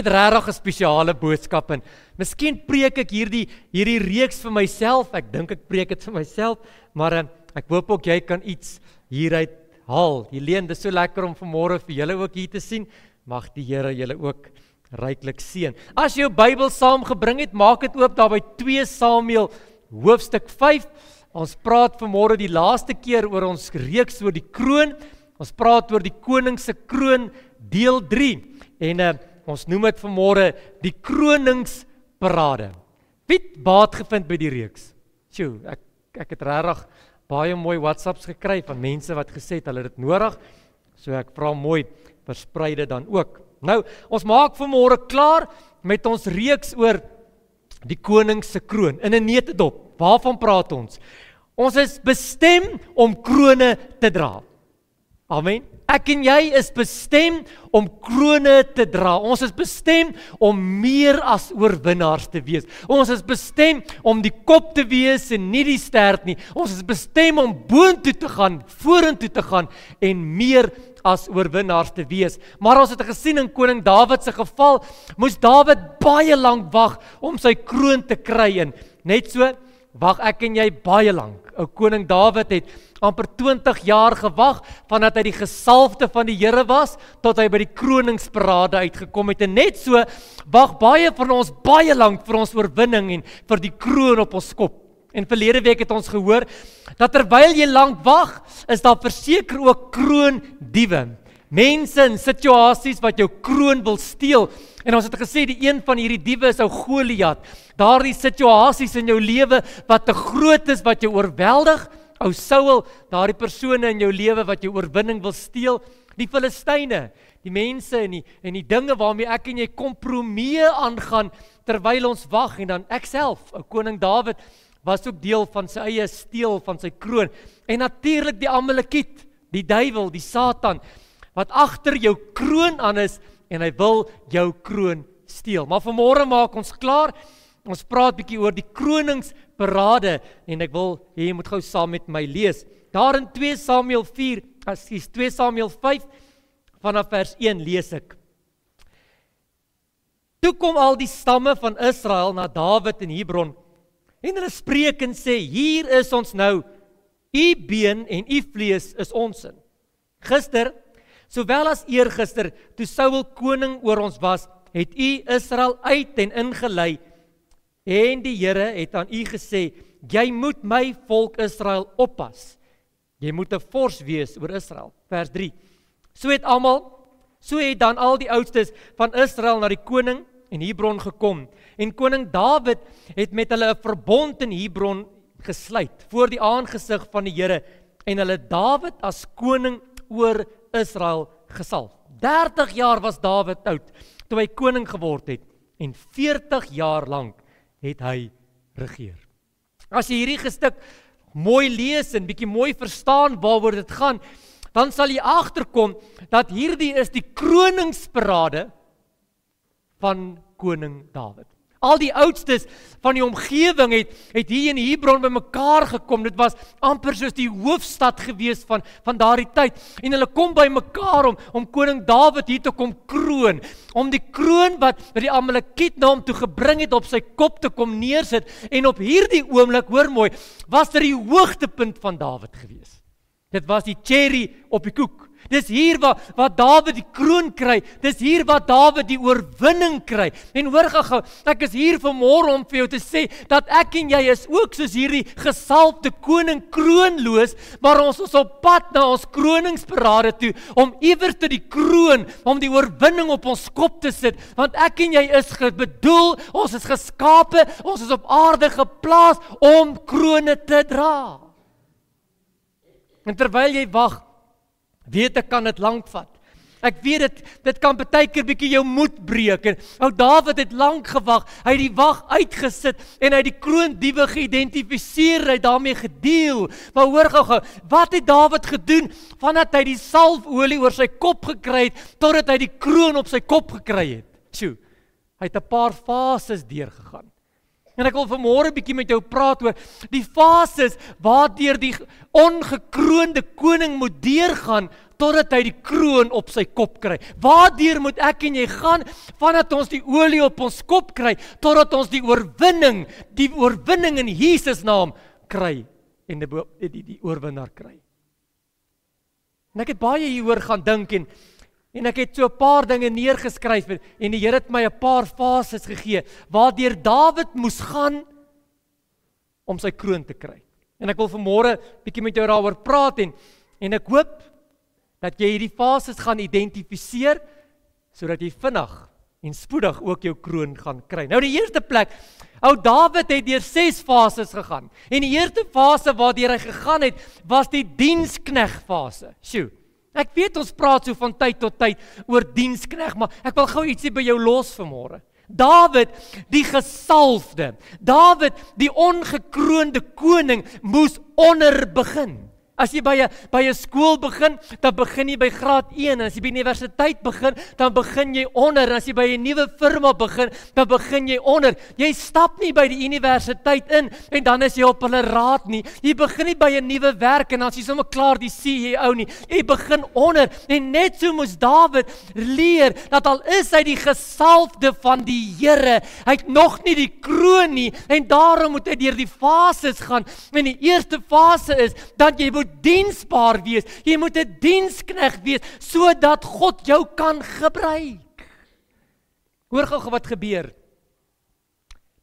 het regtig 'n spesiale boodskap en miskien preek ek hierdie reeks vir myself. Ek dink ek preek dit vir myself, maar ek hoop ook jy kan iets hieruit haal. Helene, dis so lekker om vanmôre vir julle ook hier te sien. Mag die Here julle ook ryklik seën. As jy jou Bybel saamgebring het, maak dit oop daar by 2 Samuel hoofstuk 5. Ons praat vanmôre die laaste keer oor ons reeks oor die kroon. Ons praat oor die koning se kroon deel 3 en ons noem dit vanmôre die kroningsparade. Wie het baat gevind by die reeks? Sjoe, ek het regtig baie mooi WhatsApps gekry van mense wat gesê het hulle het dit nodig. So ek vra mooi versprei dit dan ook. Nou, ons maak vanmôre klaar met ons reeks oor die koning se kroon in 'n neutedop. Waarvan praat ons? Ons is bestem om krone te dra. Amen. Ek en jy is bestem om krone te dra. Ons is bestem om meer as oorwinnaars te wees. Ons is bestem om die kop te wees en nie die stert nie. Ons is bestem om boontoe te gaan, vorentoe te gaan en meer as oorwinnaars te wees. Maar ons het gesien in koning Dawid se geval, moes Dawid baie lank wag om sy kroon te kry en net so wag ek en jy baie lank. Ou koning Dawid het amper 20 jaar gewag vandat hy die gesalfde van die Here was tot hy by die kroningsparade uitgekom het en net so wag baie van ons baie lank vir ons oorwinning en vir die kroon op ons kop. En verlede week het ons gehoor dat terwyl jy lank wag, is daar verseker ook kroondiewe. Mense in situasies wat jou kroon wil steel. En ons het gesê die een van hierdie diewe is ou Goliat. Daardie situasies in jou lewe wat te groot is, wat jou oorweldig. Ou Saul, daardie persone in jou lewe wat jou oorwinning wil steel. Die Filistyne, die mense en die dinge waarmee ek en jy kompromie aangaan terwyl ons wag en dan ek self, ou koning Dawid was ook deel van sy eie steel van sy kroon. En natuurlik die Amalekiet, die duiwel, die Satan wat agter jou kroon aan is en hy wil jou kroon steel. Maar vanmôre maak ons klaar. Ons praat bietjie oor die kroningsparade en ek wil hê jy moet gou saam met my lees. Daar in 2 Samuel 5 vanaf vers 1 lees ek. Toe kom al die stamme van Israel na Dawid in Hebron en hulle spreek en sê, hier is ons nou, u been en u vlees is ons in. Gister, sowel as eergister, toe Saul koning oor ons was, het u Israel uit en ingelei, en die Here het aan u gesê, jy moet my volk Israel oppas. Jy moet 'n vors wees oor Israel. Vers 3. So het dan al die oudstes van Israel na die koning in Hebron gekom. En koning Dawid het met hulle 'n verbond in Hebron gesluit voor die aangesig van die Here en hulle Dawid as koning oor Israel gesalf. 30 jaar was Dawid oud toe hy koning geword het en 40 jaar lank het hy regeer. As jy hierdie gestuk mooi lees en bietjie mooi verstaan waaroor dit gaan, dan sal jy agterkom dat hierdie is die kroningsparade van koning Dawid. Al die oudstes van die omgewing het hier in Hebron bymekaar gekom. Dit was amper soos die hoofstad gewees van daardie tyd. En hulle kom bymekaar om koning Dawid hier te kom kroon. Om die kroon wat die Amalekiet na hom toe gebring het op sy kop te kom neersit. En op hierdie oomblik, hoor mooi, was dit die hoogtepunt van Dawid gewees. Dit was die cherry op die koek. Dis hier waar Dawid die kroon kry. Dis hier waar Dawid die oorwinning kry. En hoor gou, ek is hier vanmôre om vir jou te sê dat ek en jy is ook soos hierdie gesalfde koning kroonloos, maar ons is op pad na ons kroningsparade toe om iewers te die kroon, om die oorwinning op ons kop te sit, want ek en jy is bedoel, ons is geskape, ons is op aarde geplaas om krone te dra. En terwyl jy wag, weet ek kan dit lank vat. Ek weet dit kan baie keer bietjie jou moed breek. En ou Dawid het lank gewag. Hy het die wag uitgesit en hy het die kroondiewe geïdentifiseer, hy het daarmee gedeel. Maar hoor gou, wat het Dawid gedoen vandat hy die salfolie oor sy kop gekry het totdat hy die kroon op sy kop gekry het? Sjoe, hy het 'n paar fases deurgegaan. En ek wil vanmôre bietjie met jou praat oor die fases waardeur die ongekroonde koning moet deurgaan totdat hy die kroon op sy kop kry. Waardeur moet ek en jy gaan, vandat ons die olie op ons kop kry, totdat ons die oorwinning in Jesus naam kry, en die oorwinnaar kry. En ek het baie hieroor gaan dink, en ek het so 'n paar dinge neergeskryf, en die Here het my 'n paar fases gegee, waardeur Dawid moes gaan, om sy kroon te kry. En ek wil vanmôre bietjie met jou daaroor praat, en ek hoop, dat jy hierdie fases gaan identifiseer, sodat jy vinnig en spoedig ook jou kroon gaan kry. Nou die eerste plek, ou Dawid het deur 6 fases gegaan, en die eerste fase waardeur hy gegaan het, was die dienskneg fase. Sjoe, ek weet ons praat so van tyd tot tyd oor dienskneg, maar ek wil gou ietsie by jou los vanmôre. Dawid, die gesalfde, Dawid, die ongekroonde koning, moes onder begin. As jy by 'n skool begin, dan begin jy by graad 1, en as jy by universiteit begin, dan begin jy onder, en as jy by 'n nuwe firma begin, dan begin jy onder. Jy stap nie by die universiteit in, en dan is jy op hulle raad nie. Jy begin nie by 'n nuwe werk, en as jy sommer klaar die CEO nie. Jy begin onder, en net so moes Dawid leer, dat al is hy die gesalfde van die Here, hy het nog nie die kroon nie, en daarom moet hy deur die fases gaan, en die eerste fase is, dat jy moet diensbaar wees, jy moet 'n dienskneg wees, sodat God jou kan gebruik. Hoor gou wat gebeur.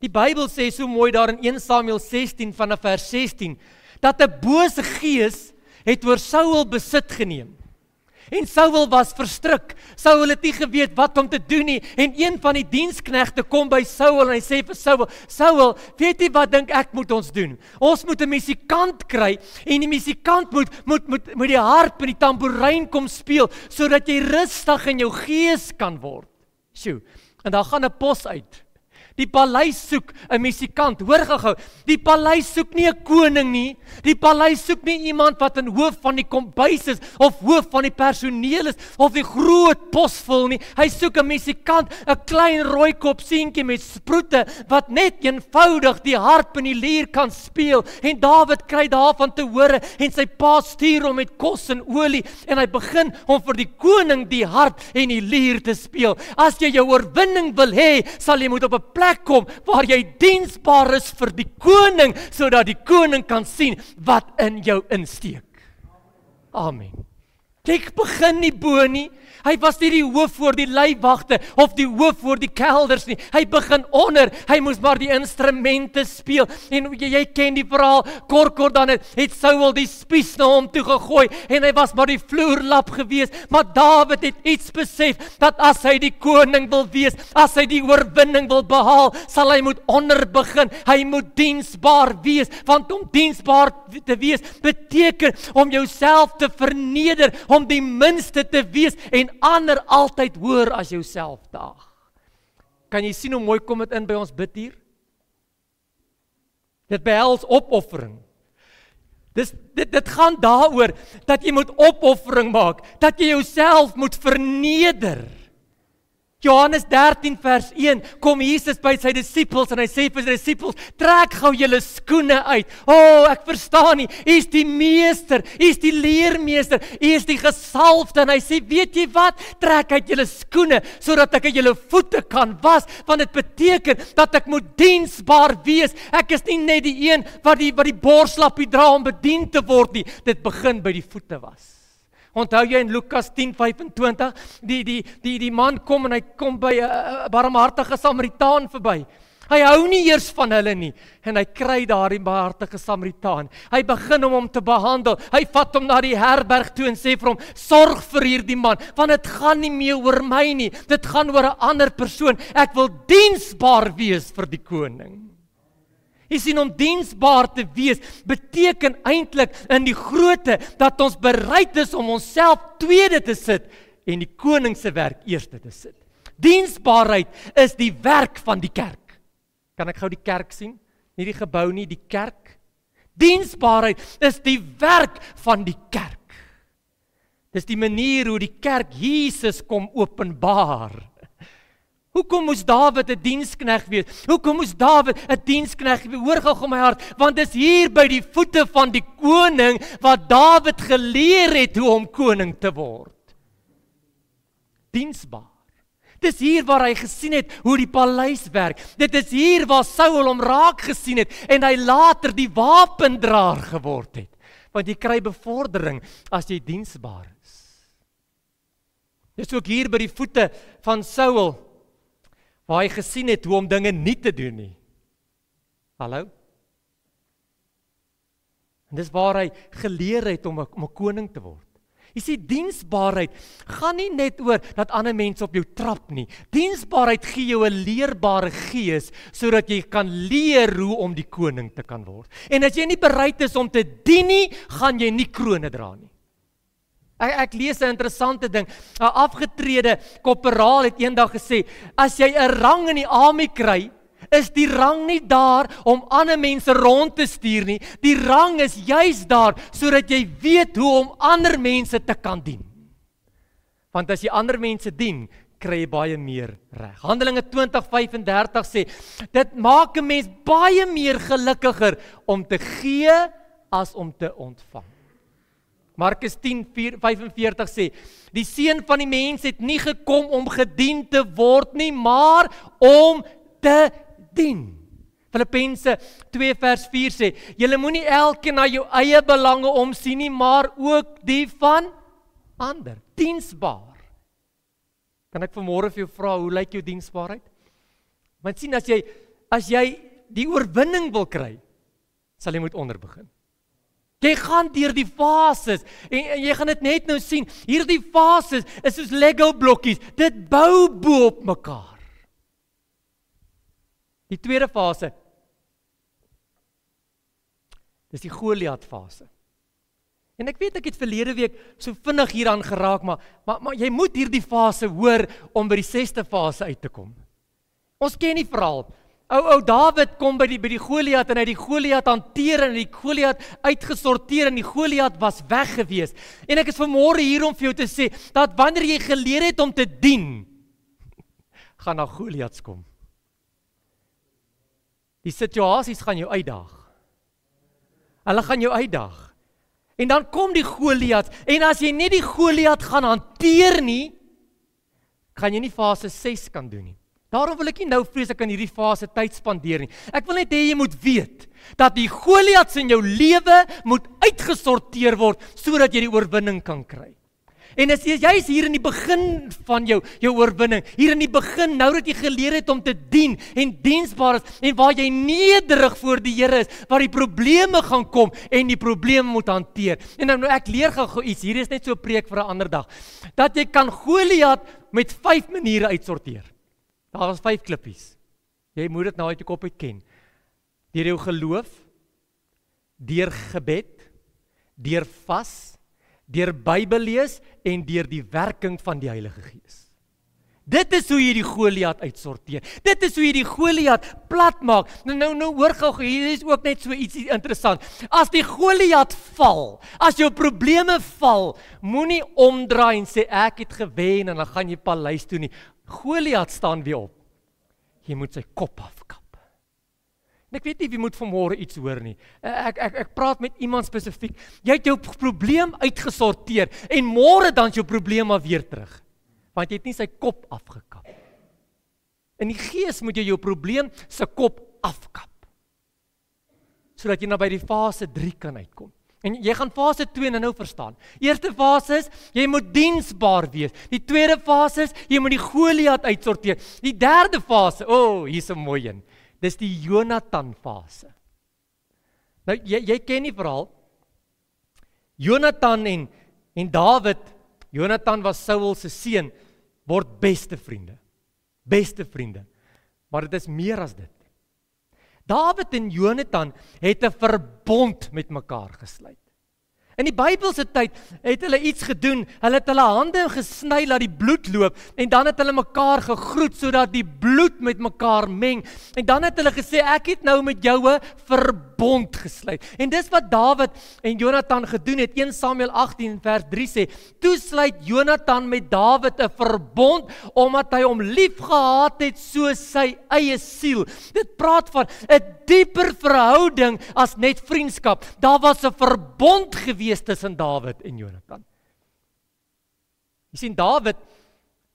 Die Bybel sê so mooi daar in 1 Samuel 16 vanaf vers 16, dat 'n bose gees het oor Saul besit geneem. En Saul was verstrik. Saul het nie geweet wat om te doen nie. En een van die diensknegte kom by Saul en hy sê vir Saul, Saul, weet jy wat dink ek moet ons doen? Ons moet 'n musikant kry en die musikant moet die harp en die tamboerijn kom speel, sodat jy rustig in jou gees kan word. Sjoe, en daar gaan 'n pos uit. Die paleis soek 'n musikant. Hoor gou-gou, die paleis soek nie 'n koning nie. Die paleis soek nie iemand wat in hoof van die kombuis is, of hoof van die personeel is, of die groot pos vul nie. Hy soek 'n musikant, 'n klein rooikop seentjie met sproete, wat net eenvoudig die harp en die lier kan speel. En Dawid kry daarvan te hore, en sy pa stuur hom met kos en olie, en hy begin om vir die koning die harp en die lier te speel. As jy jou oorwinning wil hê, sal jy moet op 'n plek kom waar jy diensbaar is vir die koning, sodat die koning kan sien wat in jou insteek. Amen. Kyk, begin nie bo nie. Hy was nie die hoof oor die leiwagte of die hoof oor die kelders nie. Hy begin onder. Hy moes maar die instrumente speel. En jy ken die verhaal. Kort dan het Saul die spies na hom toe gegooi en hy was maar die vloerlap gewees. Maar Dawid het iets besef, dat as hy die koning wil wees, as hy die oorwinning wil behaal, sal hy moet onder begin. Hy moet diensbaar wees, want om diensbaar te wees beteken om jouself te verneder, om die minste te wees en ander altyd hoor as jouself daag. Kan jy sien hoe mooi kom dit in by ons bid hier? Dit behels opoffering. Dit gaan daaroor dat jy moet opoffering maak, dat jy jouself moet verneder. Johannes 13 vers 1, kom Jesus by sy disippels en hy sê vir sy disippels, trek gou julle skoene uit. Ek verstaan nie, u is die meester, u is die leermeester, u is die gesalfde. En hy sê, weet jy wat, trek uit julle skoene, sodat ek julle voete kan was, want dit beteken dat ek moet diensbaar wees. Ek is nie net die een wat die borslappie dra om bedien te word nie, dit begin by die voete was. Onthou jy in Lukas 10:25, die man kom en hy kom by 'n barmhartige Samaritaan verby. Hy hou nie eers van hulle nie, en hy kry daar die barmhartige Samaritaan. Hy begin om hom te behandel. Hy vat hom na die herberg toe en sê vir hom, sorg vir hierdie man, want dit gaan nie meer oor my nie, dit gaan oor 'n ander persoon. Ek wil diensbaar wees vir die koning. Jy sien, om diensbaar te wees beteken eintlik in die grootte dat ons bereid is om onsself tweede te sit en die koning se werk eerste te sit. Diensbaarheid is die werk van die kerk. Kan ek gou die kerk sien? Nie die gebou nie, die kerk. Diensbaarheid is die werk van die kerk. Dis die manier hoe die kerk Jesus kom openbaar. Hoekom moes Dawid 'n diensknegt wees? Hoekom moes Dawid 'n diensknegt wees? Hoor gou my hart, want dis hier by die voete van die koning wat Dawid geleer het hoe om koning te word. Diensbaar. Dis hier waar hy gesien het hoe die paleis werk. Dit is hier waar Saul hom raak gesien het en hy later die wapendraer geword het. Want jy kry bevordering as jy diensbaar is. Dis ook hier by die voete van Saul waar hy gesien het hoe om dinge nie te doen nie. Hallo? En dis waar hy geleer het om 'n koning te word. Jy sê diensbaarheid gaan nie net oor dat ander mense op jou trap nie. Diensbaarheid gee jou 'n leerbare gees sodat jy kan leer hoe om die koning te kan word. En as jy nie bereid is om te dien nie, gaan jy nie krone dra nie. Ek lees 'n interessante ding. 'n Afgetrede korporaal het eendag gesê, as jy 'n rang in die army kry, is die rang nie daar om ander mense rond te stuur nie. Die rang is juis daar sodat jy weet hoe om ander mense te kan dien. Want as jy ander mense dien, kry jy baie meer reg. Handelinge 20:35 sê, dit maak 'n mens baie meer gelukkiger om te gee as om te ontvang. Markus 10:45 sê, die seun van die mens het nie gekom om gedien te word nie, maar om te dien. Filippense 2:4 sê, julle moenie elkeen na jou eie belange omsien nie, maar ook die van ander. Diensbaar. Kan ek vanmôre vir jou vra, hoe lyk jou diensbaarheid? Want sien, as jy die oorwinning wil kry, sal jy moet onder begin. Jy gaan deur die fases en jy gaan dit net nou sien. Hierdie fases is soos Lego blokkies. Dit bou bo op mekaar. Die tweede fase, dis die Goliat fase. En ek weet ek het verlede week so vinnig hieraan geraak, maar jy moet hierdie fase hoor om by die 6de fase uit te kom. Ons ken die verhaal. Ou Dawid kom by die Goliat en hy die Goliat hanteer en die Goliat uitgesorteer en die Goliat was weg gewees. En ek is vanmôre hier om vir jou te sê, dat wanneer jy geleer het om te dien, gaan daar Goliats kom. Die situasies gaan jou uitdaag. Hulle gaan jou uitdaag. En dan kom die Goliat, en as jy nie die Goliat gaan hanteer nie, gaan jy nie fase 6 kan doen nie. Daarom wil ek nie nou vrees ek kan hierdie fase tyd spandeer nie. Ek wil net hê jy moet weet, dat die Goliats in jou lewe moet uitgesorteer word, sodat jy die oorwinning kan kry. En as jy is hier in die begin van jou oorwinning, hier in die begin, nou dat jy geleer het om te dien en diensbaar is, en waar jy nederig voor die Here is, waar die probleme gaan kom, en die probleme moet hanteer. En nou ek leer gou iets, hier is net so 'n preek vir 'n ander dag, dat jy kan Goliat met 5 maniere uitsorteer. Daar was 5 klippies. Jy moet dit nou uit jou kop uit ken. Deur jou geloof, deur gebed, deur vas, deur Bybel lees en deur die werking van die Heilige Gees. Dit is hoe jy die Goliat uitsorteer. Dit is hoe jy die Goliat plat maak. Nou hoor gou, hier is ook net so iets interessant. As die Goliat val, as jou probleme val, moenie omdraai en sê ek het gewen en dan gaan jy paleis toe nie. Goliat staan weer op. Jy moet sy kop afkap. En ek weet nie wie moet vanmôre iets hoor nie. Ek praat met iemand spesifiek. Jy het jou probleem uitgesorteer en môre dan is jou probleem maar weer terug. Want jy het nie sy kop afgekap. In die gees moet jy jou probleem se kop afkap. Sodat jy nou by die fase 3 kan uitkom. En jy gaan fase 2 nou verstaan. Eerste fase is, jy moet diensbaar wees. Die tweede fase is, jy moet die Goliat uitsorteer. Die derde fase, hier's 'n mooi een. Dis die Jonatan fase. Nou, jy ken die verhaal. Jonatan en Dawid, Jonatan was Saul se seun, word beste vriende. Beste vriende. Maar dit is meer as dit. Dawid en Jonatan het 'n verbond met mekaar gesluit. In die Bybelse tyd het hulle iets gedoen, hulle het hulle hande gesny laat die bloed loop, en dan het hulle mekaar gegroet, sodat die bloed met mekaar meng, en dan het hulle gesê, ek het nou met jou 'n verbond gesluit, en dis wat Dawid en Jonathan gedoen het. 1 Samuel 18 vers 3 sê, toe sluit Jonathan met Dawid 'n verbond, omdat hy hom lief gehad het soos sy eie siel. Dit praat van 'n dieper verhouding as net vriendskap. Daar was 'n verbond gewees tussen Dawid en Jonathan. Jy sien, Dawid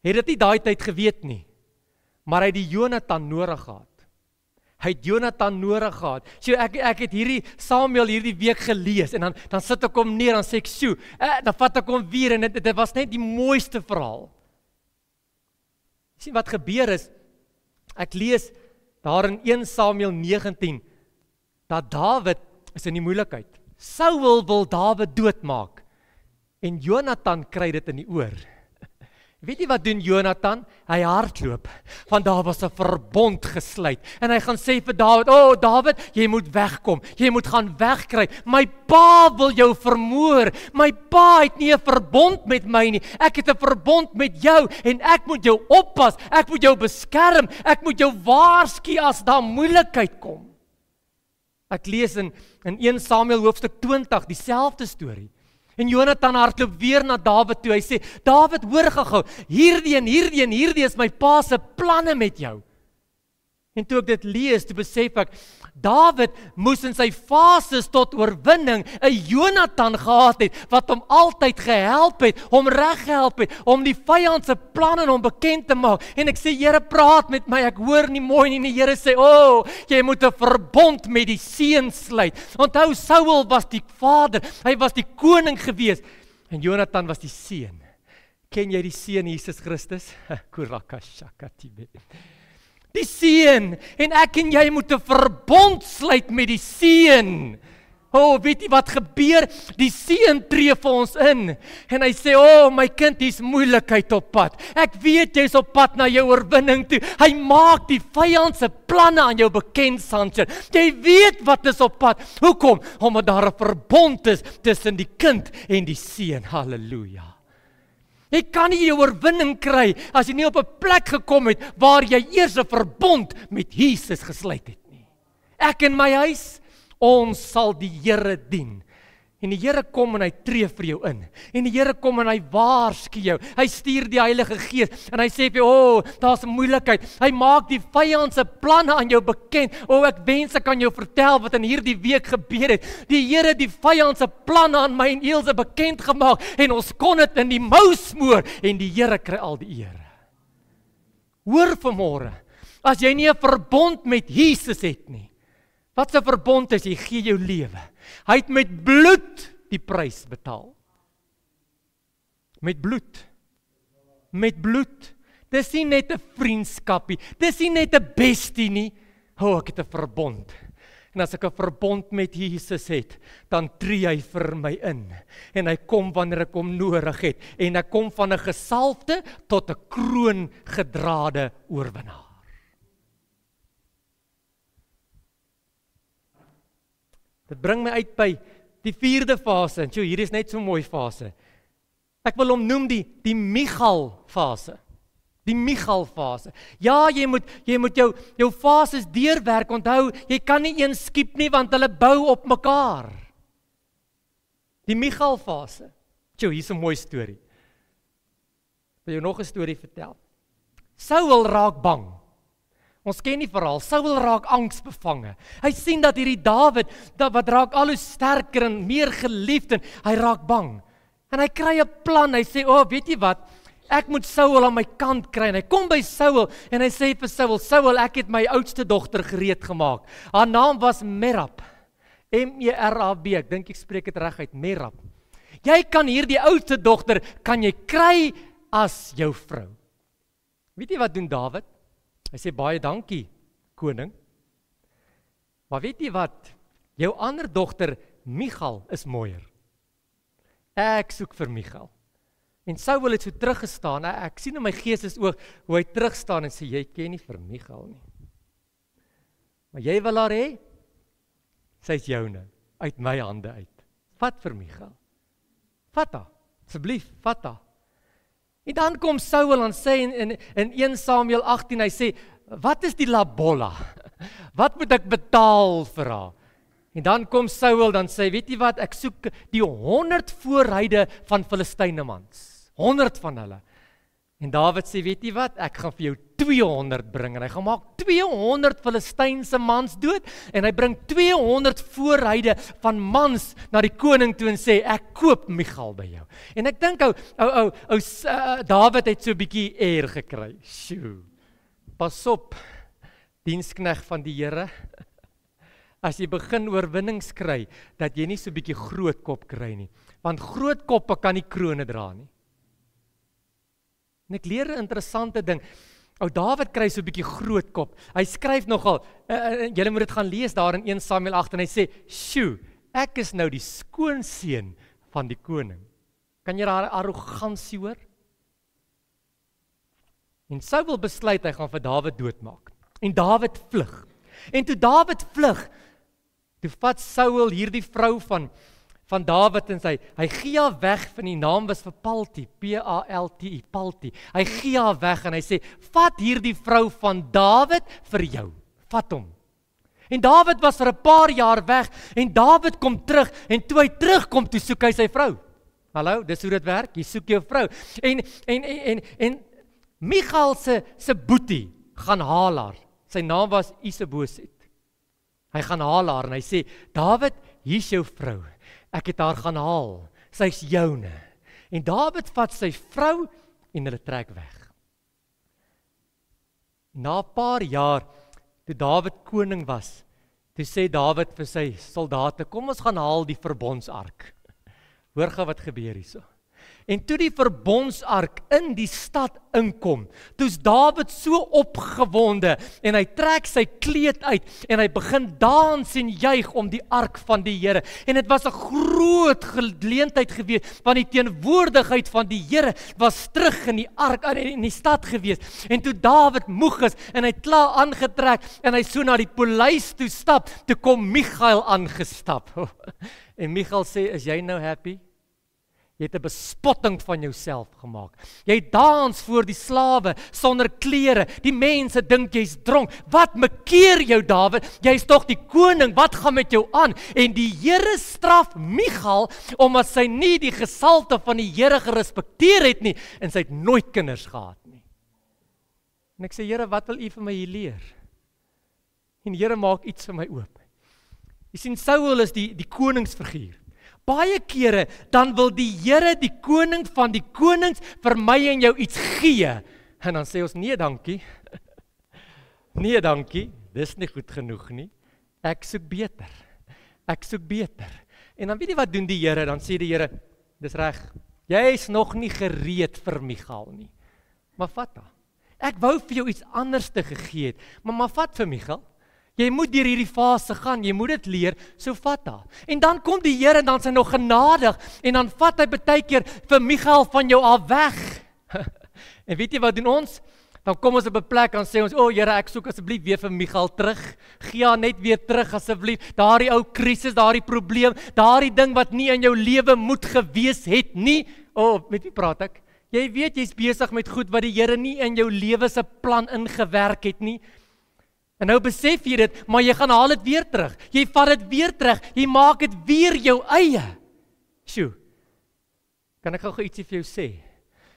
het dit nie daai tyd geweet nie, maar hy het die Jonathan nodig gehad. Hy het Jonathan nodig gehad. So ek het hierdie Samuel hierdie week gelees, en dan sit ek hom neer, dan sê ek, dan vat ek hom weer, en dit was net die mooiste verhaal. Jy sien wat gebeur is, ek lees daar in 1 Samuel 19, dat Dawid is in die moeilikheid. Saul wil Dawid doodmaak, en Jonathan kry dit in die oor. Weet jy wat doen Jonathan? Hy hardloop, want daar was 'n verbond gesluit, en hy gaan sê vir Dawid, Dawid, jy moet wegkom, jy moet gaan wegkry, my pa wil jou vermoor, my pa het nie 'n verbond met my nie, ek het 'n verbond met jou, en ek moet jou oppas, ek moet jou beskerm, ek moet jou waarsku as daar moeilikheid kom. Ek lees in 1 Samuel hoofstuk 20, dieselfde storie. En Jonathan hardloop weer na Dawid toe. Hy sê, Dawid, hoor gou-gou, hierdie is my pa se planne met jou. En toe ek dit lees, toe besef ek, Dawid moes in sy fases tot oorwinning 'n Jonathan gehad het, wat hom altyd gehelp het, hom reg gehelp het, om die vyand se planne aan hom bekend te maak. En ek sê, Here, praat met my, ek hoor nie mooi nie. Die Here sê, jy moet 'n verbond met die seun sluit. Onthou, Saul was die vader, hy was die koning gewees, en Jonathan was die seun. Ken jy die seun Jesus Christus? Kurakashakatibe. Die seun, en ek en jy moet 'n verbond sluit met die seun. Weet jy wat gebeur? Die seun tree vir ons in, en hy sê, my kind, hier's moeilikheid op pad. Ek weet jy's op pad na jou oorwinning toe. Hy maak die vyand se planne aan jou bekend, Sanche. Jy weet wat is op pad. Hoekom? Omdat daar 'n verbond is tussen die kind en die seun. Halleluja. Jy kan nie jou oorwinning kry as jy nie op 'n plek gekom het waar jy eers 'n verbond met Jesus gesluit het nie. Ek en my huis, ons sal die Here dien. En die Here kom en hy tree vir jou in. En die Here kom en hy waarsku jou. Hy stuur die Heilige Gees en hy sê vir jou, daar's 'n moeilikheid. Hy maak die vyand se planne aan jou bekend. Ek wens ek kan jou vertel wat in hierdie week gebeur het. Die Here het die vyand se planne aan my en Elsje bekend gemaak, en ons kon dit in die mou smoor, en die Here kry al die eer. Hoor vanmôre, as jy nie 'n verbond met Jesus het nie, wat 'n verbond is, jy gee jou lewe. Hy het met bloed die prys betaal. Met bloed. Met bloed. Dis nie net 'n vriendskapie, dis nie net 'n bestie nie. Ek het 'n verbond. En as ek 'n verbond met Jesus het, dan tree hy vir my in. En hy kom wanneer ek hom nodig het. En hy kom van 'n gesalfde tot 'n kroon gedrade oorwinnaar. Dit bring my uit by die 4de fase. En hier is net so 'n mooi fase. Ek wil hom noem die Michal fase. Die Michal fase. Ja, jy moet jou fases deurwerk. Onthou, jy kan nie een skiep nie, want hulle bou op mekaar. Die Michal fase. Hier's 'n mooi storie. Ek wil jou nog 'n storie vertel. Saul raak bang. Ons ken die verhaal. Saul raak angsbevange. Hy sien dat hierdie Dawid, wat raak al hoe sterker en meer geliefd, en hy raak bang. En hy kry 'n plan. Hy sê, weet jy wat? Ek moet Saul aan my kant kry. En hy kom by Saul en hy sê vir Saul, ek het my oudste dogter gereed gemaak. Haar naam was Merab. M-E-R-A-B. Ek dink ek spreek dit reg uit, Merab. Jy kan hierdie oudste dogter kan jy kry as jou vrou. Weet jy wat doen Dawid? Hy sê, baie dankie, koning. Maar weet jy wat? Jou ander dogter, Michal, is mooier. Ek soek vir Michal. En Saul het so teruggestaan. Ek sien in my geestesoog hoe hy terugstaan en sê, jy ken nie vir Michal nie. Maar jy wil haar hê? Sy is joune, uit my hande uit. Vat vir Michal. Vat haar, asseblief, vat haar. En dan kom Saul en sê in 1 Samuel 18, hy sê, wat is die labolla? Wat moet ek betaal vir haar? En dan kom Saul dan sê, weet jy wat, ek soek die 100 voorhuide van Filistyne mans. 100 van hulle. En Dawid sê, weet jy wat, ek gaan vir jou 200 bring, en hy gaan maak 200 Filistynse mans dood, en hy bring 200 voorhuide van mans na die koning toe en sê, ek koop Michal by jou. En ek dink, Dawid het so 'n bietjie eer gekry. Sjoe, pas op, dienskneg van die Here, as jy begin oorwinnings kry, dat jy nie so 'n bietjie groot kop kry nie, want groot koppe kan nie krone dra nie. En ek leer 'n interessante ding. Dawid kry so 'n bietjie groot kop. Hy skryf nogal, julle moet dit gaan lees daar in 1 Samuel 8 en hy sê, "Sjoe, ek is nou die skoonseun van die koning." Kan jy daar arrogansie hoor? En Saul besluit hy gaan vir Dawid doodmaak. En Dawid vlug. En toe Dawid vlug, toe vat Saul hierdie vrou van Dawid en hy gee haar weg, van die naam was vir Palti, P-A-L-T-I, Palti. Hy gee haar weg en hy sê, vat hierdie vrou van Dawid vir jou, vat hom. En Dawid was vir 'n paar jaar weg, en Dawid kom terug, en toe hy terugkom, toe soek hy sy vrou. Hallo, dis hoe dit werk, jy soek jou vrou. En Michal se boetie gaan haal haar, sy naam was Iseboset. Hy gaan haal haar en hy sê, Dawid, hier's jou vrou. Ek het haar gaan haal, sy's joune. En Dawid vat sy vrou en hulle trek weg. Na 'n paar jaar, toe Dawid koning was, toe sê Dawid vir sy soldate, kom ons gaan haal die verbondsark. Hoor gou wat gebeur hierso. En toe die verbondsark in die stad inkom, toe's Dawid so opgewonde, en hy trek sy kleed uit, en hy begin dans en juig om die ark van die Here. En dit was 'n groot geleentheid gewees, want die teenwoordigheid van die Here was terug in die ark, in die stad gewees. En toe Dawid moeg is, en hy klaar aangetrek, en hy so na die paleis toe stap, toe kom Michal aangestap. En Michal sê, is jy nou happy? Jy het 'n bespotting van jouself gemaak. Jy dans voor die slawe sonder klere. Die mense dink jy's dronk. Wat mekeer jou, Dawid? Jy's tog die koning. Wat gaan met jou aan? En die Here straf Michal omdat sy nie die gesalte van die Here gerespekteer het nie, en sy het nooit kinders gehad nie. En ek sê, Here, wat wil U vir my hier leer? En die Here maak iets vir my oop. Jy sien, Saul is die koningsfiguur. Baie kere, dan wil die Here, die koning van die konings, vir my en jou iets gee. En dan sê ons, nee dankie. Nee dankie, dis nie goed genoeg nie. Ek soek beter. Ek soek beter. En dan weet jy wat doen die Here? Dan sê die Here, dis reg, jy is nog nie gereed vir Michal nie. Maar vat haar. Ek wou vir jou iets anders te gegee het, maar vat vir Michal. Jy moet deur hierdie fase gaan, jy moet dit leer, so vat haar. En dan kom die Here en dan is hy nog genadig, en dan vat hy baie keer vir Michal van jou af weg. En weet jy wat doen ons? Dan kom ons op 'n plek en sê ons, Here, ek soek asseblief weer vir Michal terug. Gee haar net weer terug asseblief. Daardie ou krisis, daardie probleem, daardie ding wat nie in jou lewe moet gewees het nie. Met wie praat ek? Jy weet jy's besig met goed wat die Here nie in jou lewe se plan ingewerk het nie. En nou besef jy dit, maar jy gaan haal dit weer terug. Jy vat dit weer terug. Jy maak dit weer jou eie. Sjoe. Kan ek gou ietsie vir jou sê?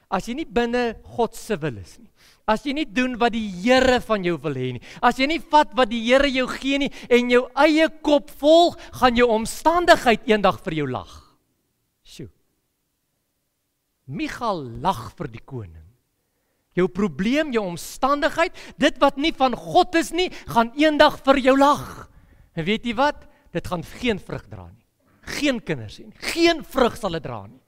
As jy nie binne God se wil is nie. As jy nie doen wat die Here van jou wil hê nie. As jy nie vat wat die Here jou gee nie en jou eie kop volg, gaan jou omstandigheid eendag vir jou lag. Sjoe. Michal lag vir die koning. Jou probleem, jou omstandigheid, dit wat nie van God is nie, gaan eendag vir jou lag. En weet jy wat? Dit gaan geen vrug dra nie. Geen kinders nie. Geen vrug sal dit dra nie.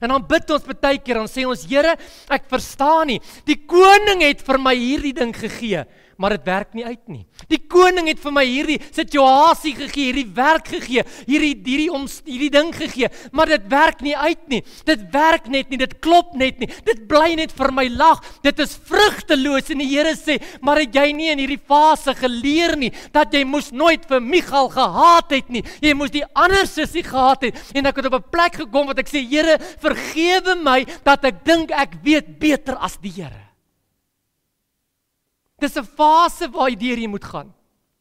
En dan bid ons baie keer, dan sê ons, Here, ek verstaan nie. Die koning het vir my hierdie ding gegee, maar dit werk nie uit nie. Die koning het vir my hierdie situasie gegee, hierdie werk gegee, hierdie ding gegee, maar dit werk nie uit nie. Dit werk net nie, dit klop net nie. Dit bly net vir my lag. Dit is vrugteloos en die Here sê, maar het jy nie in hierdie fase geleer nie dat jy moes nooit vir Michal gehaat het nie. Jy moes die ander sussie gehaat het en ek het op 'n plek gekom wat ek sê, Here, vergewe my dat ek dink ek weet beter as die Here. Dis 'n fase waar jy moet gaan.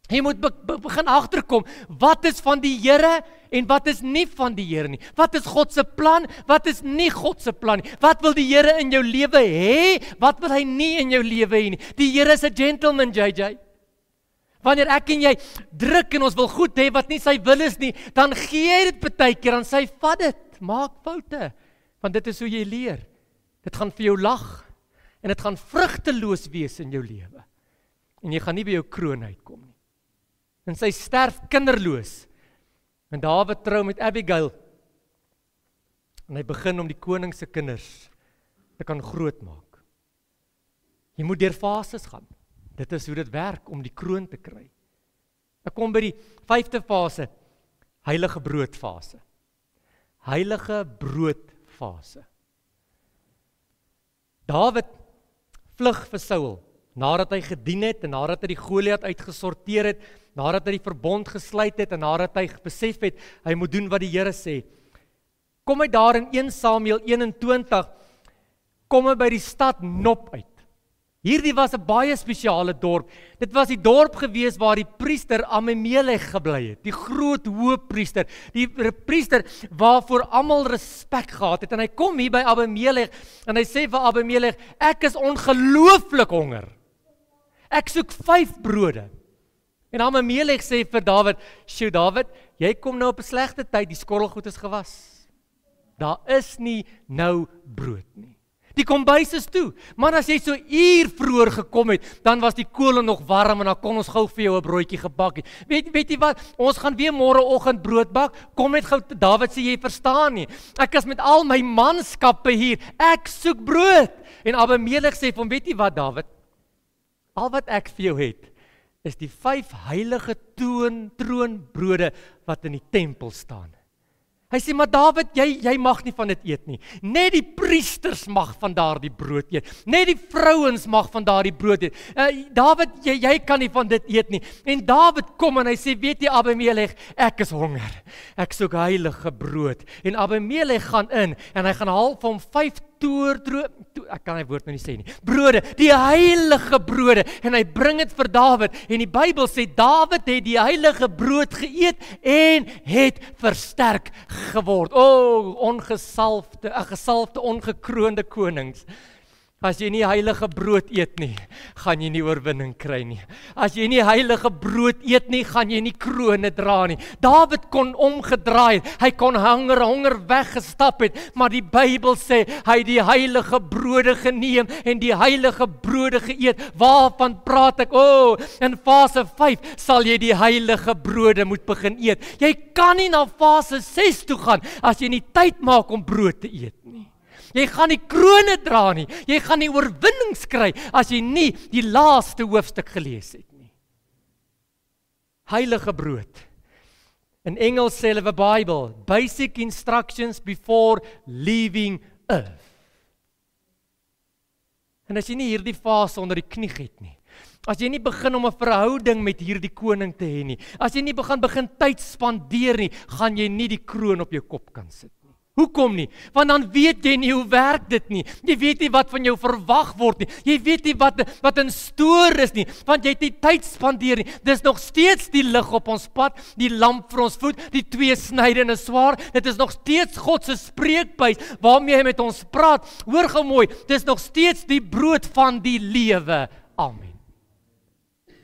Jy moet begin agterkom, wat is van die Here en wat is nie van die Here nie. Wat is God se plan, wat is nie God se plan nie. Wat wil die Here in jou lewe hê, wat wil hy nie in jou lewe hê nie. Die Here is 'n gentleman, JJ. Wanneer ek en jy druk en ons wil goed hê wat nie sy wil is nie, dan gee hy dit baie keer, dan sê hy, vat dit, maak foute, want dit is hoe jy leer. Dit gaan vir jou lag, en dit gaan vrugteloos wees in jou lewe. En jy gaan nie by jou kroon uitkom nie. En sy sterf kinderloos. En Dawid trou met Abigail. En hy begin om die koning se kinders te kan grootmaak. Jy moet deur fases gaan. Dit is hoe dit werk om die kroon te kry. Ek kom by die 5de fase, heilige broodfase. Heilige broodfase. Dawid vlug vir Saul, nadat hy gedien het en nadat hy die Goliat uitgesorteer het, nadat hy die verbond gesluit het en nadat hy besef het, hy moet doen wat die Here sê. Kom hy daar in 1 Samuel 21, kom hy by die stad Nob uit. Hierdie was 'n baie spesiale dorp. Dit was die dorp gewees waar die priester Abimelek gebly het, die groot hoëpriester, die priester waarvoor almal respek gehad het. En hy kom hier by Abimelek en hy sê vir Abimelek, ek is ongelooflik honger. Ek soek 5 brode. En Abimelek sê vir Dawid, "Sjoe Dawid, jy kom nou op 'n slegte tyd, die skorrelgoed is gewas. Daar is nie nou brood nie. Die kombuis is toe, maar as jy so uur vroeër gekom het, dan was die kole nog warm en dan kon ons gou vir jou 'n broodjie gebak het. Weet jy wat, ons gaan weer môreoggend brood bak, kom net gou." Dawid sê, "Jy verstaan nie, ek is met al my manskappe hier, ek soek brood." En Abimelek sê vir hom, "Weet jy wat Dawid, al wat ek vir jou het, is die 5 heilige troonbrode wat in die tempel staan." Hy sê, "Maar Dawid, jy mag nie van dit eet nie. Net die priesters mag van daardie brood eet. Net die vrouens mag van daardie brood eet. Dawid, jy kan nie van dit eet nie." En Dawid kom en hy sê, "Weet jy Abimelek, ek is honger. Ek soek heilige brood." En Abimelek gaan in en hy gaan haal vir hom 5 ek kan hy woord nou nie sê nie, brode, die heilige brode, en hy bring dit vir Dawid, en die Bybel sê, Dawid het die heilige brood geëet, en het versterk geword. Gesalfde, ongekroonde konings. As jy nie heilige brood eet nie, gaan jy nie oorwinning kry nie. As jy nie heilige brood eet nie, gaan jy nie krone dra nie. Dawid kon omgedraai, hy kon honger weggestap het, maar die Bybel sê, hy het die heilige brode geneem en die heilige brode geëet. Waarvan praat ek? In fase 5 sal jy die heilige brode moet begin eet. Jy kan nie na fase 6 toe gaan, as jy nie tyd maak om brood te eet nie. Jy gaan nie krone dra nie, jy gaan nie oorwinnings kry, as jy nie die laaste hoofstuk gelees het nie. Heilige brood. In Engels sê hulle Bible, basic instructions before leaving earth. En as jy nie hierdie fase onder die knie het nie, as jy nie begin om 'n verhouding met hierdie koning te hê nie, as jy nie begin tyd spandeer nie, gaan jy nie die kroon op jou kop kan sit. Hoekom nie? Want dan weet jy nie hoe werk dit nie. Jy weet nie wat van jou verwag word nie. Jy weet nie wat in stoor is nie, want jy het nie tyd spandeer nie. Dis nog steeds die lig op ons pad, die lamp vir ons voet, die 2-snydende swaard. Dit is nog steeds God se spreekbuis waarmee hy met ons praat. Hoor gou mooi, dis nog steeds die brood van die lewe. Amen.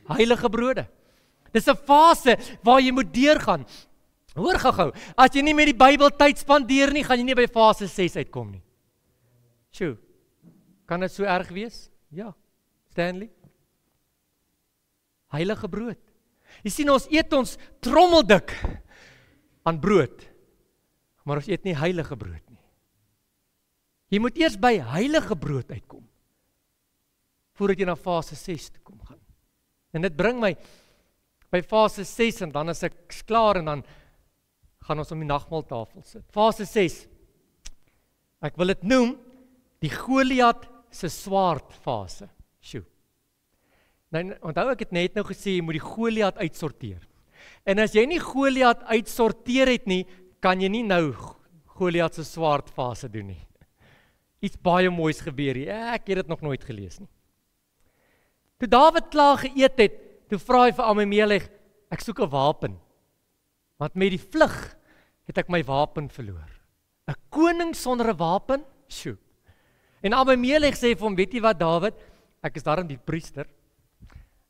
Heilige brode. Dis 'n fase waar jy moet deurgaan. Hoor gou, as jy nie met die Bybel tyd spandeer nie, gaan jy nie by fase 6 uitkom nie. Sjoe, kan dit so erg wees? Ja, Stanley. Heilige brood. Jy sien, ons eet ons trommeldik aan brood, maar ons eet nie heilige brood nie. Jy moet eers by heilige brood uitkom, voordat jy na fase 6 toe kom gaan. En dit bring my by fase 6 en dan is ek klaar en dan gaan ons om die nagmaaltafel sit. Fase 6. Ek wil dit noem die Goliat se swaardfase. Sjoe. Nou, onthou ek het net nou gesê jy moet die Goliat uitsorteer. En as jy nie Goliat uitsorteer het nie, kan jy nie nou Goliat se swaardfase doen nie. Iets baie moois gebeur hier. Ek het dit nog nooit gelees nie. Toe Dawid klaar geëet het, toe vra hy vir Ahimelech, ek soek 'n wapen. Want met die vlug het ek my wapen verloor. 'n Koning sonder 'n wapen? Sjoe. En Ahimelech sê vir hom, weet jy wat Dawid, ek is daarom die priester.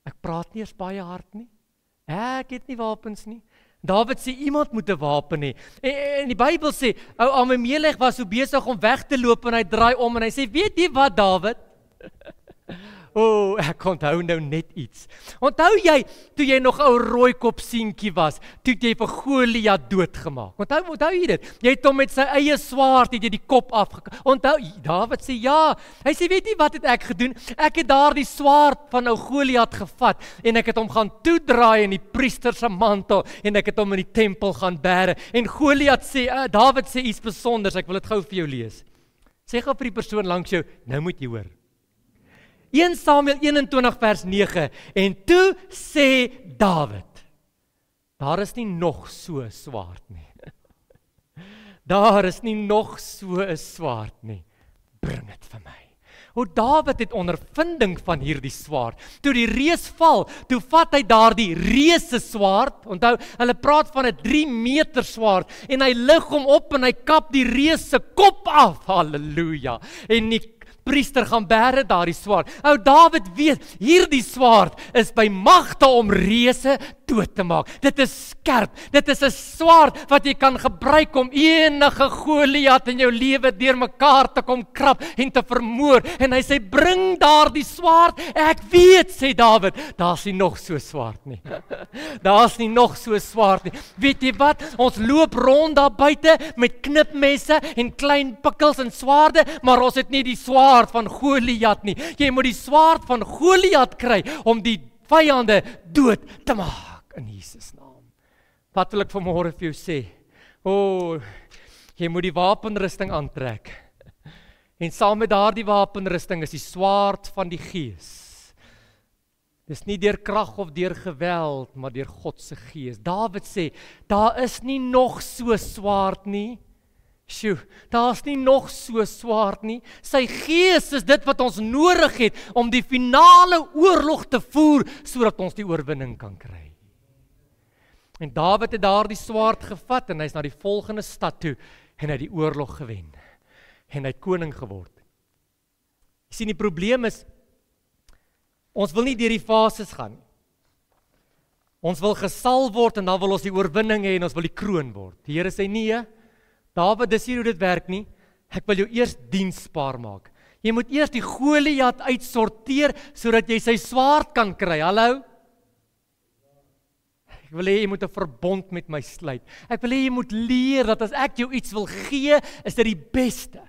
Ek praat nie eens baie hard nie. Ek het nie wapens nie. Dawid sê iemand moet 'n wapen hê. En die Bybel sê, ou Ahimelech was so besig om weg te loop en hy draai om en hy sê, weet jy wat Dawid? Ek onthou nou net iets. Onthou jy, toe jy nog 'n rooikop seentjie was, toe jy vir Goliat doodgemaak. Onthou jy dit? Jy het hom met sy eie swaard, het jy die kop onthou, Dawid sê ja. Hy sê, weet jy wat het ek gedoen? Ek het daar die swaard van ou Goliat gevat, en ek het hom gaan toedraai in die priester se mantel, en ek het hom in die tempel gaan bære. En Goliat sê, Dawid sê iets besonders, ek wil dit gou vir jou lees. Sê gou vir die persoon langs jou, nou moet jy hoor. 1 Samuel 21 vers 9, en toe sê Dawid, daar is nie nog so 'n swaard nie. Daar is nie nog so 'n swaard nie. Bring dit vir my. O, Dawid het ondervinding van hierdie swaard. Toe die reus val, toe vat hy daardie reus se swaard. Onthou, hulle praat van 'n 3 meter swaard en hy lig hom op en hy kap die reus se kop af. Halleluja. En die priester gaan bære daardie swaard. Ou Dawid weet, hierdie swaard is by magte om reuse dood te maak. Dit is skerp. Dit is 'n swaard wat jy kan gebruik om enige Goliat in jou lewe deurmekaar te kom krap en te vermoor. En hy sê, bring daardie swaard. Ek weet, sê Dawid, daar's nie nog so swaard nie. Daar's nie nog so swaard nie. Weet jy wat? Ons loop rond daar buite met knipmesse en klein pikkels en swaarde, maar ons het nie die swaard van Goliat nie. Jy moet die swaard van Goliat kry om die vyande dood te maak in Jesus naam. Wat wil ek vanmôre vir jou sê? Jy moet die wapenrusting aantrek. En saam met daardie wapenrusting is die swaard van die Gees. Dis nie deur krag of deur geweld, maar deur God se Gees. Dawid sê, daar is nie nog so swaard nie. Sjoe, daar's nie nog so swaard nie. Sy Gees is dit wat ons nodig het om die finale oorlog te voer, sodat ons die oorwinning kan kry. En Dawid het daardie swaard gevat en hy's na die volgende stad toe en hy het die oorlog gewen. En hy het koning geword. Jy sien, die probleem is, ons wil nie deur die fases gaan nie. Ons wil gesalf word en dan wil ons die oorwinning hê en ons wil die kroon word. Die Here sê nee, Dawid, dis nie hoe dit werk nie. Ek wil jou eers diensbaar maak. Jy moet eers die Goliat uitsorteer sodat jy sy swaard kan kry. Hallo? Ek wil hê jy moet 'n verbond met my sluit. Ek wil hê jy moet leer dat as ek jou iets wil gee, is dit die beste.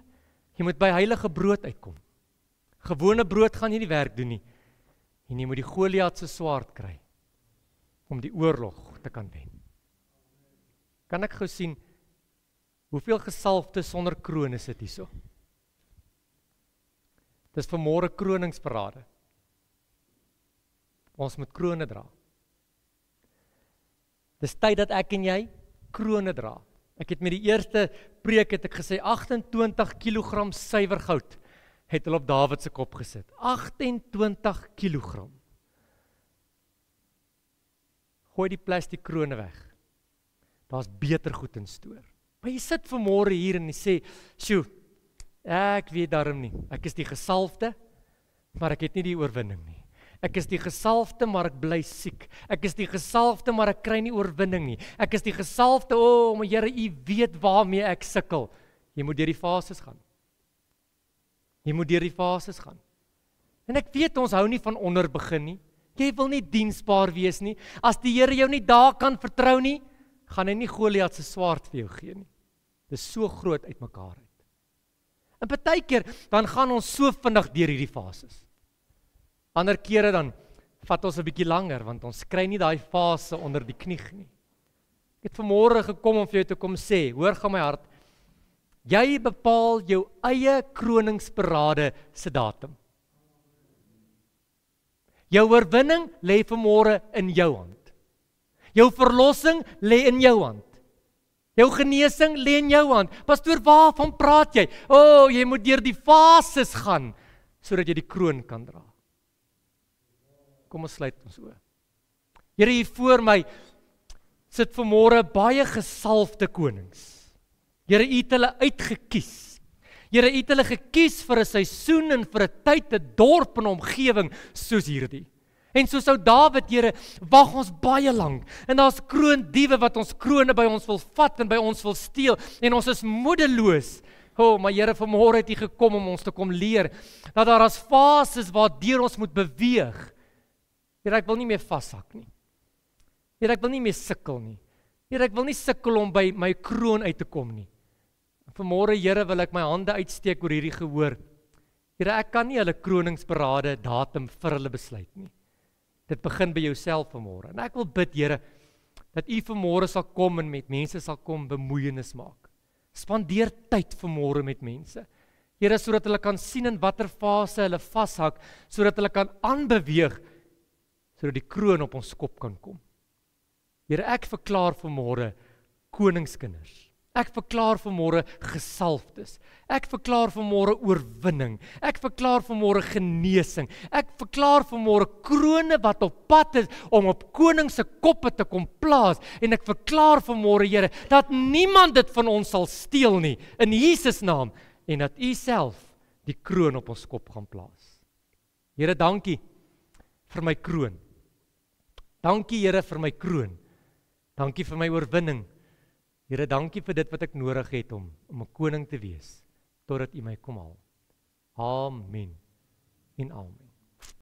Jy moet by heilige brood uitkom. Gewone brood gaan jy nie werk doen nie. En jy moet die Goliat se swaard kry om die oorlog te kan wen. Kan ek gou sien hoeveel gesalfde sonder kroon is dit hierso? Dis vanmôre kroningsparade. Ons moet krone dra. Dis tyd dat ek en jy krone dra. Ek het met die eerste preek het ek gesê 28 kg suiwer goud het hulle op Dawid se kop gesit. 28 kg. Gooi die plastiek krone weg. Daar's beter goed in stoor. Maar jy sit vanmôre hier en jy sê, "Sjoe, ek weet darm nie. Ek is die gesalfde, maar ek het nie die oorwinning nie. Ek is die gesalfde, maar ek bly siek. Ek is die gesalfde, maar ek kry nie oorwinning nie. Ek is die gesalfde, maar Here, U weet waarmee ek sukkel." Jy moet deur die fases gaan. Jy moet deur die fases gaan. En ek weet ons hou nie van onder begin nie. Jy wil nie diensbaar wees nie. As die Here jou nie daar kan vertrou nie, gaan hy nie Goliat se swaard vir jou gee nie. Dis so groot uitmekaar uit. En partykeer dan gaan ons so vinnig deur hierdie fases. Ander kere dan vat ons 'n bietjie langer, want ons kry nie daai fase onder die knie nie. Ek het vanmôre gekom om vir jou te kom sê, hoor gaan my hart, jy bepaal jou eie kroningsparade se datum. Jou oorwinning lê vanmôre in jou hand. Jou verlossing lê in jou hand. Jou genesing lê in jou hand. Pastoor, waarvan praat jy? Jy moet deur die fases gaan, sodat jy die kroon kan dra. Kom ons sluit ons oë. Here, hier voor my sit vanmôre baie gesalfde konings. Here, U het hulle uitgekies. Here, U het hulle gekies vir 'n seisoen en vir 'n tyd, 'n dorp en omgewing soos hierdie. En soos ou Dawid, Here, wag ons baie lank. En daar's kroondiewe wat ons krone by ons wil vat en by ons wil steel. En ons is moedeloos. Maar Here, vanmôre het U gekom om ons te kom leer dat daar is fases waardeur ons moet beweeg. Here, ek wil nie meer vashak nie. Here, ek wil nie meer sukkel nie. Here, ek wil nie sukkel om by my kroon uit te kom nie. Vanmôre, Here, wil ek my hande uitsteek oor hierdie gehoor. Here, ek kan nie hulle kroningsparade datum vir hulle besluit nie. Dit begin by jouself vanmôre. En ek wil bid, Here, dat U vanmôre sal kom en met mense sal kom bemoeienis maak. Spandeer tyd vanmôre met mense. Here, sodat hulle kan sien in watter fase hulle vashak, sodat hulle kan aanbeweeg, sodat die kroon op ons kop kan kom. Here, ek verklaar vanmôre koningskinders. Ek verklaar vanmôre gesalfdes. Ek verklaar vanmôre oorwinning. Ek verklaar vanmôre genesing. Ek verklaar vanmôre krone wat op pad is om op konings se koppe te kom plaas. En ek verklaar vanmôre, Here, dat niemand dit van ons sal steel nie, in Jesus naam, en dat U self die kroon op ons kop gaan plaas. Here, dankie vir my kroon. Dankie, Here, vir my kroon. Dankie vir my oorwinning. Here, dankie vir dit wat ek nodig het om 'n koning te wees, totdat U my kom haal. Amen en amen.